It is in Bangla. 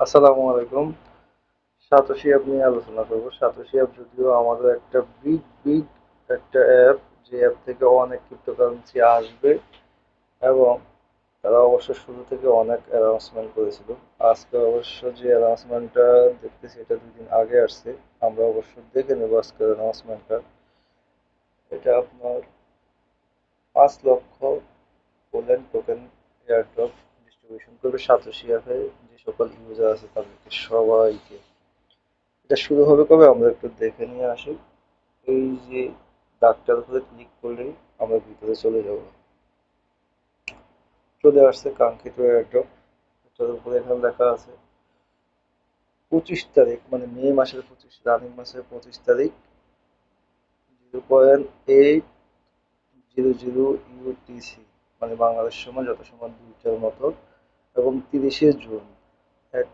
আসসালামু আলাইকুম। সাতোশি অ্যাপ নিয়ে আলোচনা করব। সাতোশি অ্যাপ যদিও আমাদের একটা বিগ একটা অ্যাপ, যে অ্যাপ থেকে অনেক ক্রিপ্টোকারেন্সি আসবে এবং তারা অবশ্য শুরু থেকে অনেক অ্যানাউন্সমেন্ট করেছিল। আজকে অবশ্য যে অ্যানাউন্সমেন্টটা দেখতেছি এটা 2 দিন আগে আসছে। আমরা অবশ্য দেখে নেব আজকের অ্যানাউন্সমেন্টটা। এটা আপনার 5 লক্ষ গোল্ডেন টোকেন এয়ারড্রপ ডিস্ট্রিবিউশন করবে সাতোশি অ্যাপে যে সকল ইউজার আছে তাদেরকে সবাইকে। এটা শুরু হবে কবে আমরা একটু দেখে নিয়ে আসি। এই যে দাগটার উপরে ক্লিক করলেই আমরা ভিতরে চলে যাব। চলে আসছে কাঙ্ক্ষিত এয়ারড্রপ। এটার উপরে এখানে লেখা আছে 25 তারিখ, মানে মে মাসের 25, রানিং মাসের 25 তারিখ, 0800 ইউটিসি, মানে বাংলাদেশ সময় যত সময় 2টার মতো, এবং 30শে জুন